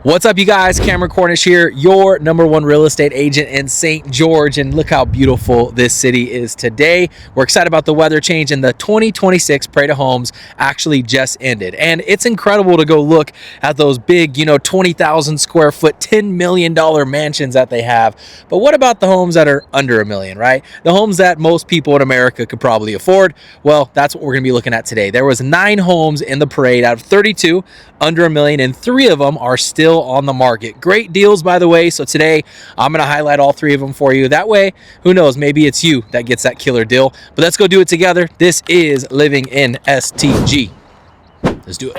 What's up, you guys? Cameron Cornish here, your #1 real estate agent in St. George, and look how beautiful this city is today. We're excited about the weather change, and the 2026 Parade of Homes actually just ended, and it's incredible to go look at those big, 20,000 square foot, $10 million mansions that they have. But what about the homes that are under $1 million, right? The homes that most people in America could probably afford. Well, that's what we're going to be looking at today. There was 9 homes in the parade out of 32 under $1 million, and 3 of them are still on the market. Great deals, by the way. So today I'm going to highlight all 3 of them for you. That way, who knows, maybe it's you that gets that killer deal. But let's go do it together. This is Living in STG. Let's do it.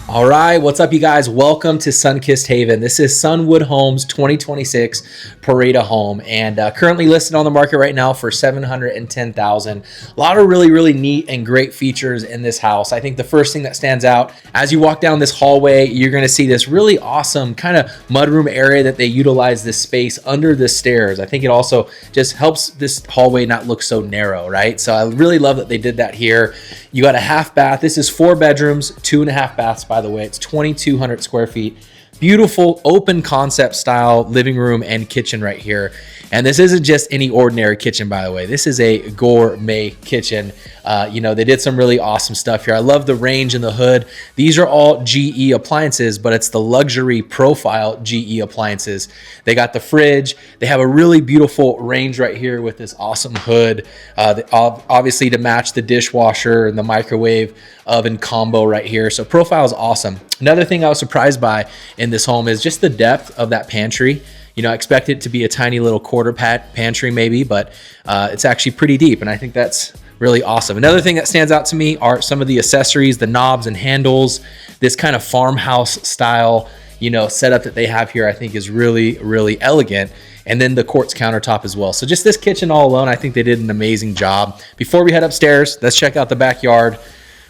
All right, what's up, you guys? Welcome to Sunkissed Haven. This is Sunwood Homes 2026 Parade of Home, and currently listed on the market right now for $710,000. A lot of really neat and great features in this house. I think the first thing that stands out as you walk down this hallway, you're going to see this really awesome kind of mudroom area that they utilize this space under the stairs. I think it also just helps this hallway not look so narrow, right? So I really love that they did that here. You got a half bath. This is 4 bedrooms, 2.5 baths, by the way. It's 2,200 square feet. Beautiful open concept style living room and kitchen right here. And this isn't just any ordinary kitchen, by the way. This is a gourmet kitchen. They did some really awesome stuff here. I love the range in the hood. These are all GE appliances, but it's the luxury profile GE appliances. They got the fridge. They have a really beautiful range right here with this awesome hood. Obviously to match the dishwasher and the microwave oven combo right here. So profile is awesome. Another thing I was surprised by in this home is just the depth of that pantry. I expect it to be a tiny little quarter pantry maybe, but it's actually pretty deep, and I think that's really awesome. Another thing that stands out to me are some of the accessories, the knobs and handles. This kind of farmhouse style, setup that they have here, I think is really elegant. And then the quartz countertop as well. So just this kitchen all alone, I think they did an amazing job. Before we head upstairs, let's check out the backyard.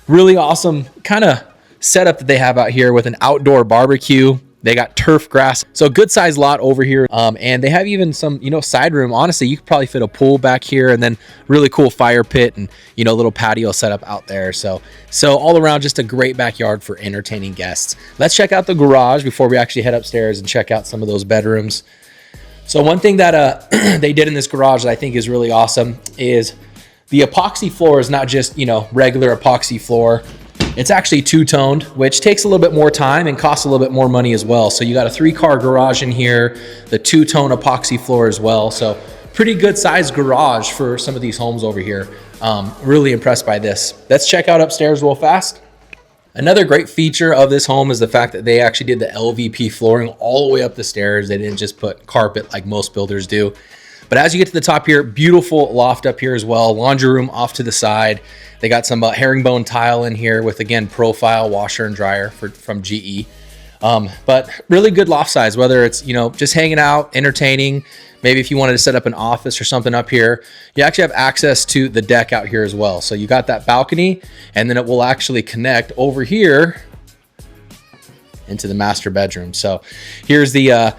Really awesome kind of setup that they have out here with an outdoor barbecue. They got turf grass, so good sized lot over here. And they have even some, side room. Honestly, you could probably fit a pool back here, and then really cool fire pit and, little patio setup out there. So all around, just a great backyard for entertaining guests. Let's check out the garage before we actually head upstairs and check out some of those bedrooms. So one thing that they did in this garage that I think is really awesome is the epoxy floor is not just, regular epoxy floor. It's actually two-toned, which takes a little bit more time and costs a little bit more money as well. So you got a 3-car garage in here, the two-tone epoxy floor as well. So pretty good sized garage for some of these homes over here. Really impressed by this. Let's check out upstairs real fast. Another great feature of this home is the fact that they actually did the LVP flooring all the way up the stairs. They didn't just put carpet like most builders do. But as you get to the top here, beautiful loft up here as well. Laundry room off to the side. They got some herringbone tile in here with, again, profile washer and dryer from GE. But really good loft size, whether it's, just hanging out, entertaining. Maybe if you wanted to set up an office or something up here, you actually have access to the deck out here as well. So you got that balcony, and then it will actually connect over here into the master bedroom. So here's the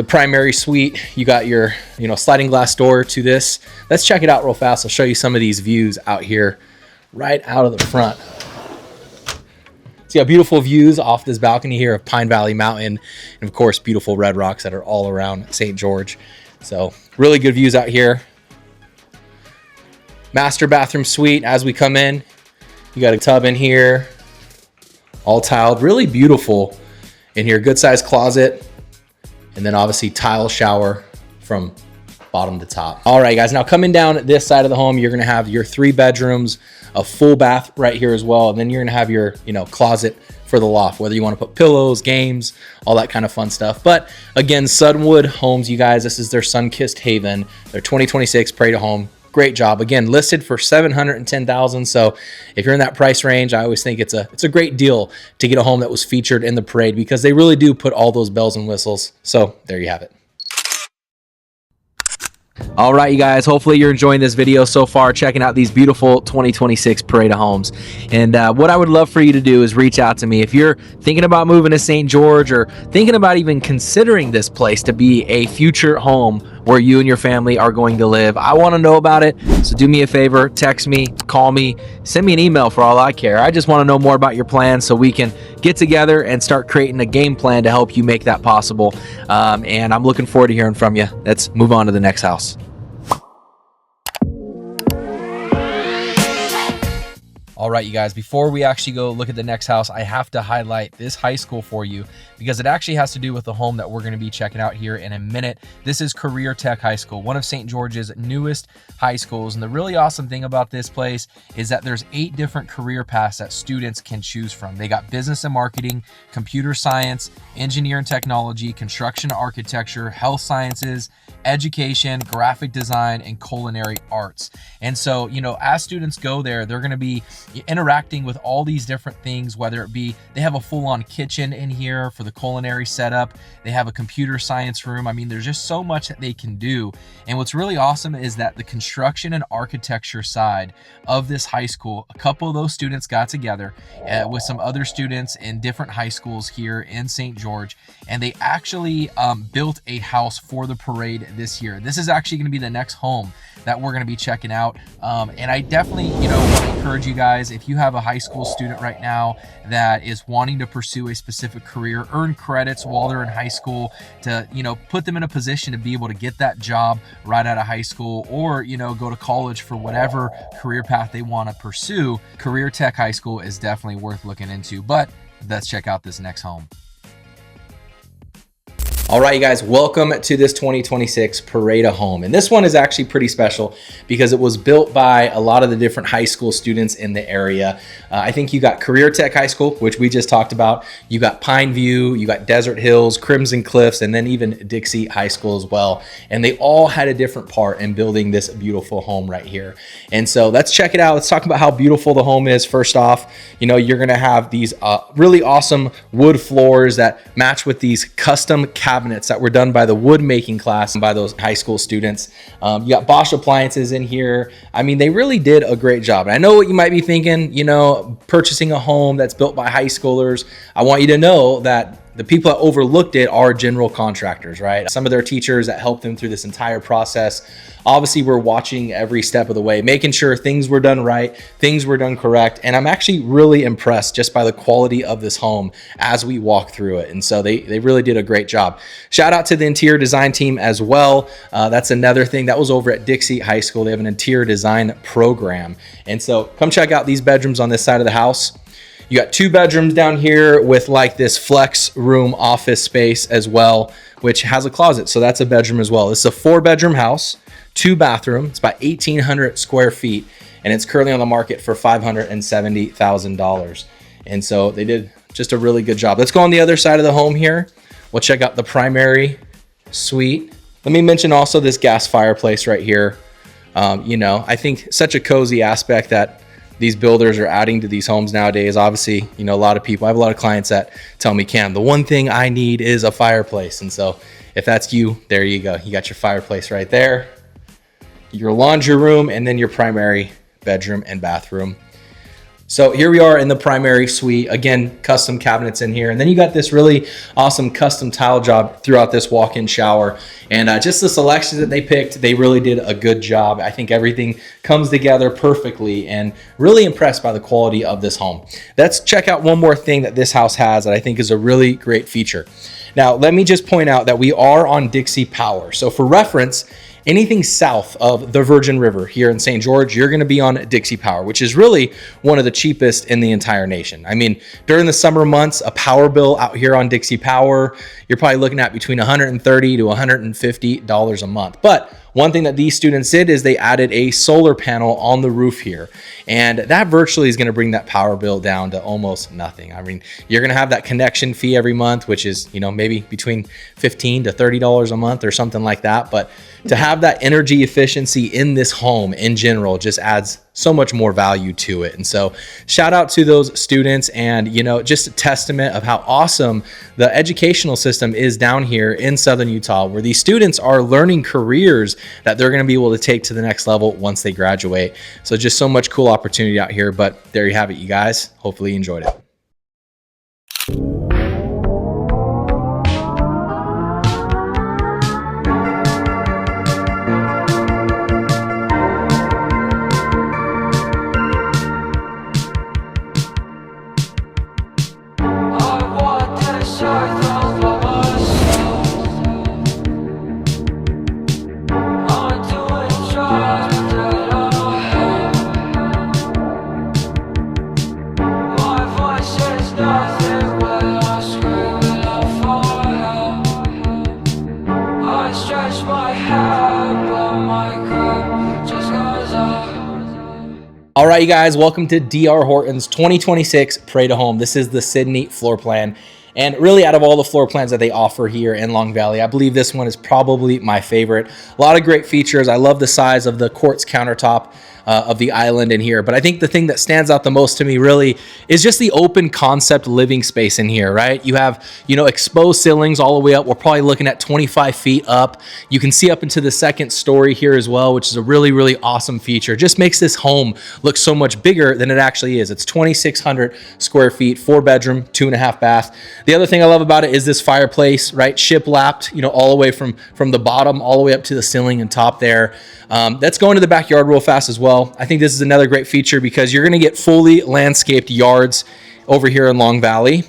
primary suite. You got your, sliding glass door to this. Let's check it out real fast. I'll show you some of these views out here right out of the front. So you got beautiful views off this balcony here of Pine Valley Mountain, and of course, beautiful red rocks that are all around St. George. So really good views out here. Master bathroom suite. As we come in, you got a tub in here, all tiled, really beautiful in here. Good sized closet. And then obviously tile shower from bottom to top. All right, guys, now coming down this side of the home, you're gonna have your 3 bedrooms, a full bath right here as well. And then you're gonna have your, closet for the loft, whether you want to put pillows, games, all that kind of fun stuff. But again, Sunwood Homes, you guys, this is their Sunkissed Haven, their 2026 Parade Home. Great job. Again, listed for $710,000. So if you're in that price range, I always think it's a great deal to get a home that was featured in the parade, because they really do put all those bells and whistles. So there you have it. All right, you guys, hopefully you're enjoying this video so far, checking out these beautiful 2026 Parade of Homes. And what I would love for you to do is reach out to me. If you're thinking about moving to St. George, or thinking about even considering this place to be a future home where you and your family are going to live, I want to know about it. So do me a favor, text me, call me, send me an email for all I care. I just want to know more about your plans so we can get together and start creating a game plan to help you make that possible. And I'm looking forward to hearing from you. Let's move on to the next house. All right, you guys, before we actually go look at the next house, I have to highlight this high school for you, because it actually has to do with the home that we're going to be checking out here in a minute. This is Career Tech High School, one of St. George's newest high schools. And the really awesome thing about this place is that there's 8 different career paths that students can choose from. They got business and marketing, computer science, engineering and technology, construction and architecture, health sciences, education, graphic design, and culinary arts. And so, as students go there, they're going to be interacting with all these different things, whether it be they have a full-on kitchen in here for the culinary setup, they have a computer science room. I mean, there's just so much that they can do. And what's really awesome is that the construction and architecture side of this high school, a couple of those students got together with some other students in different high schools here in St. George, and they actually built a house for the parade this year. This is actually going to be the next home that we're going to be checking out. And I definitely, want to encourage you guys, if you have a high school student right now that is wanting to pursue a specific career, earn credits while they're in high school to, put them in a position to be able to get that job right out of high school, or, go to college for whatever career path they want to pursue, Career Tech High School is definitely worth looking into. But let's check out this next home. All right, you guys, welcome to this 2026 Parade Home. And this one is actually pretty special because it was built by a lot of the different high school students in the area. I think you got Career Tech High School, which we just talked about. You got Pine View, you got Desert Hills, Crimson Cliffs, and then even Dixie High School as well. And they all had a different part in building this beautiful home right here. And so let's check it out. Let's talk about how beautiful the home is. First off, you're gonna have these really awesome wood floors that match with these custom cabinets that were done by the wood making class and by those high school students. You got Bosch appliances in here. I mean, they really did a great job. And I know what you might be thinking, purchasing a home that's built by high schoolers. I want you to know that the people that overlooked it are general contractors, right? Some of their teachers that helped them through this entire process. Obviously, we're watching every step of the way, making sure things were done right, things were done correct. And I'm actually really impressed just by the quality of this home as we walk through it. And so they really did a great job. Shout out to the interior design team as well. That's another thing that was over at Dixie High School. They have an interior design program. And so come check out these bedrooms on this side of the house. You got 2 bedrooms down here with like this flex room office space as well, which has a closet. So that's a bedroom as well. This is a 4-bedroom house, 2 bathrooms. It's about 1,800 square feet, and it's currently on the market for $570,000. And so they did just a really good job. Let's go on the other side of the home here. We'll check out the primary suite. Let me mention also this gas fireplace right here. I think such a cozy aspect that these builders are adding to these homes nowadays. Obviously, a lot of people, I have a lot of clients that tell me, Cam, the one thing I need is a fireplace. And so if that's you, there you go. You got your fireplace right there, your laundry room, and then your primary bedroom and bathroom. So here we are in the primary suite. Again, custom cabinets in here. And then you got this really awesome custom tile job throughout this walk-in shower. And just the selections that they picked, they really did a good job. I think everything comes together perfectly, and really impressed by the quality of this home. Let's check out one more thing that this house has that I think is a really great feature. Now, let me just point out that we are on Dixie Power. So for reference, anything south of the Virgin River here in St. George, you're going to be on Dixie power, which is really one of the cheapest in the entire nation. I mean, during the summer months, a power bill out here on Dixie power, you're probably looking at between $130 to $150 a month. But one thing that these students did is they added a solar panel on the roof here. And that virtually is going to bring that power bill down to almost nothing. I mean, you're going to have that connection fee every month, which is, you know, maybe between $15 to $30 a month or something like that. But to have that energy efficiency in this home in general just adds so much more value to it. And so shout out to those students, and, you know, just a testament of how awesome the educational system is down here in Southern Utah, where these students are learning careers that they're going to be able to take to the next level once they graduate. So just so much cool opportunity out here. But there you have it, you guys. Hopefully you enjoyed it. All right, you guys, welcome to DR Horton's 2026 Parade Home. This is the Sydney floor plan. And really, out of all the floor plans that they offer here in Long Valley, I believe this one is probably my favorite. A lot of great features. I love the size of the quartz countertop of the island in here. But I think the thing that stands out the most to me really is just the open concept living space in here, right? You have, you know, exposed ceilings all the way up. We're probably looking at 25 feet up. You can see up into the second story here as well, which is a really, really awesome feature. Just makes this home look so much bigger than it actually is. It's 2,600 square feet, 4-bedroom, 2.5 bath. The other thing I love about it is this fireplace, right? Shiplapped, you know, all the way from the bottom all the way up to the ceiling and top there. Let's go into the backyard real fast as well. I think this is another great feature because you're going to get fully landscaped yards over here in Long Valley.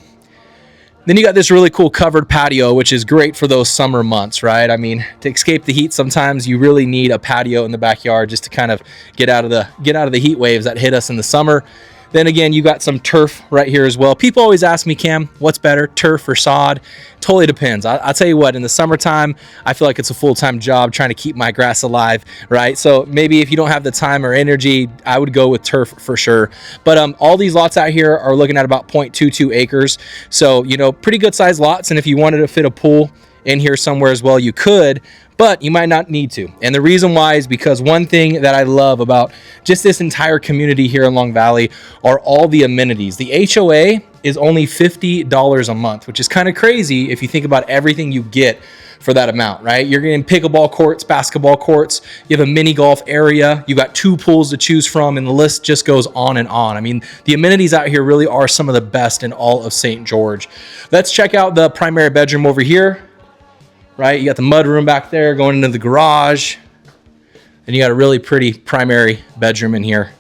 Then you got this really cool covered patio, which is great for those summer months, right? I mean, to escape the heat, sometimes you really need a patio in the backyard just to kind of get out of the heat waves that hit us in the summer. Then again, you got some turf right here as well. People always ask me, Cam, what's better, turf or sod? Totally depends. I'll tell you what, in the summertime, I feel like it's a full-time job trying to keep my grass alive, right? So maybe if you don't have the time or energy, I would go with turf for sure. But all these lots out here are looking at about 0.22 acres. So, you know, pretty good sized lots. And if you wanted to fit a pool in here somewhere as well, you could, but you might not need to. And the reason why is because one thing that I love about just this entire community here in Long Valley are all the amenities. The HOA is only $50 a month, which is kind of crazy if you think about everything you get for that amount, right? You're getting pickleball courts, basketball courts, you have a mini golf area, you got 2 pools to choose from, and the list just goes on and on. I mean, the amenities out here really are some of the best in all of St. George. Let's check out the primary bedroom over here. Right, you got the mud room back there going into the garage, and you got a really pretty primary bedroom in here.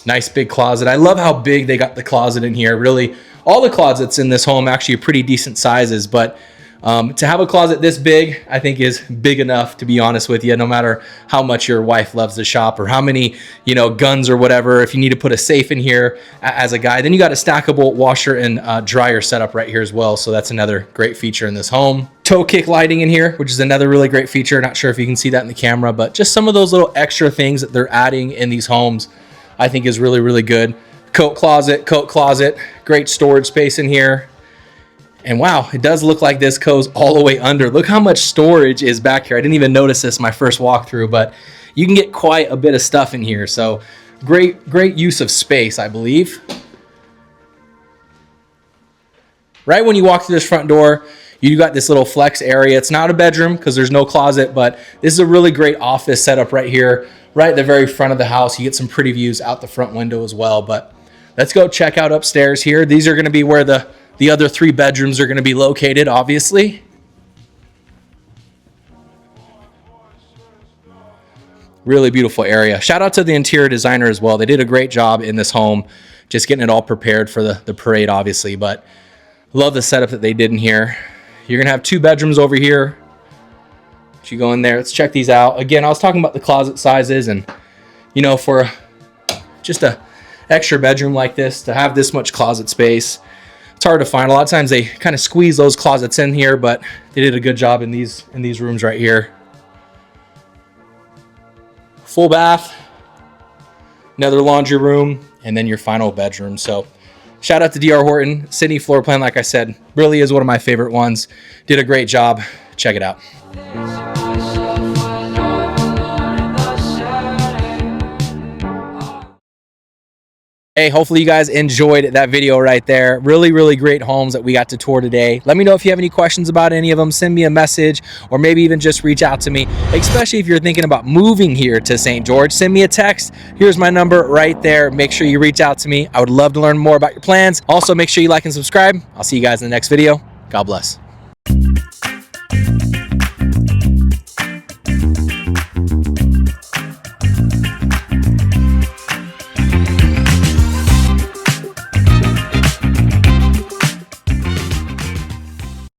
Nice big closet. I love how big they got the closet in here. Really, all the closets in this home actually are pretty decent sizes, but to have a closet this big, I think is big enough, to be honest with you, no matter how much your wife loves to shop or how many, you know, guns or whatever. If you need to put a safe in here as a guy, then you got a stackable washer and dryer setup right here as well. So that's another great feature in this home. Toe kick lighting in here, which is another really great feature. Not sure if you can see that in the camera, but just some of those little extra things that they're adding in these homes, I think is really, really good. Coat closet, great storage space in here. And wow, it does look like this goes all the way under. Look how much storage is back here. I didn't even notice this my first walkthrough, but you can get quite a bit of stuff in here. So great use of space, I believe. Right when you walk through this front door, you got this little flex area. It's not a bedroom because there's no closet, but this is a really great office setup right here, right at the very front of the house. You get some pretty views out the front window as well. But let's go check out upstairs here. These are going to be where the other 3 bedrooms are going to be located, obviously. Really beautiful area. Shout out to the interior designer as well. They did a great job in this home, just getting it all prepared for the parade, obviously. But love the setup that they did in here. You're going to have 2 bedrooms over here. You go in there, let's check these out. Again, I was talking about the closet sizes, and you know, for just a extra bedroom like this, to have this much closet space, it's hard to find. A lot of times they kind of squeeze those closets in here, but they did a good job in these rooms right here. Full bath, another laundry room, and then your final bedroom. So shout out to DR Horton Sydney floor plan. Like I said, really is one of my favorite ones. Did a great job. Check it out. Hey, hopefully you guys enjoyed that video right there. Really, really great homes that we got to tour today. Let me know if you have any questions about any of them. Send me a message, or maybe even just reach out to me, especially if you're thinking about moving here to St. George. Send me a text. Here's my number right there. Make sure you reach out to me. I would love to learn more about your plans. Also, make sure you like and subscribe. I'll see you guys in the next video. God bless.